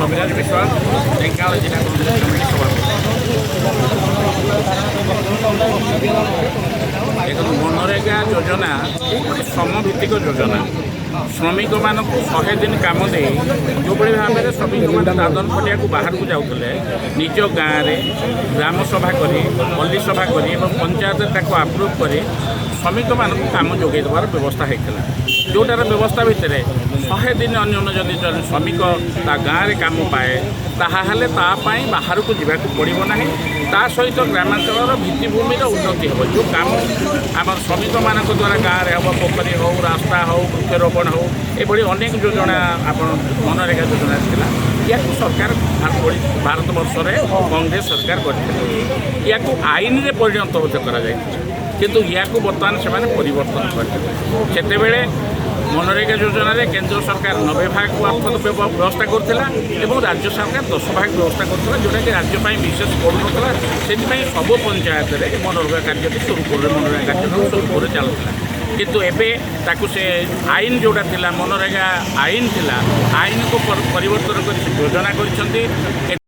कविराज विश्वास ढेंकानाल जिला कांग्रेस कमिटी सभापति। देखो मनरेगा योजना गोटे श्रमभित्तिक योजना श्रमिक मानक 100 दिन कम दे जो भाव में श्रमिक मैंने दादन खटिया को बाहर को जाते निज गाँव में ग्राम सभा करी पल्ली सभा करी पंचायत आप्रुव कर श्रमिक मान कम जोगे देवार व्यवस्था होता जोटार व्यवस्था भितर 100 दिन अन्य जदि श्रमिक गाँव में कम पाए ताहले बाहर को जावाक पड़ो ना ता सहित ग्रामांचल भित्तिभूमि उन्नति हो जो कम आम श्रमिक मान द्वारा गाँव में हम पोखरी हो रास्ता हो वृक्षरोपण हो ये अनेक योजना आप मनरेगा योजना था या सरकार भारत वर्ष में कांग्रेस सरकार कर आईन में परिणत किंतु या बर्तमान से परिवर्तन करते मनरेगा योजना रे केंद्र सरकार 90 भाग अर्थ व्यवस्था करथिला एवं राज्य सरकार 10 भाग व्यवस्था करथिला जोटा कि राज्य ପାଇଁ विशेष पड़ुनथला सेति ପାଇଁ सब पंचायत रे मनरेगा कार्य सुरखुर मनरेगा कार्य सुरखुर चलुला किंतु एबे ताकु से आईन जोटा थिला मनरेगा आईन थिला आईन को परिवर्तन कर योजना करछंती।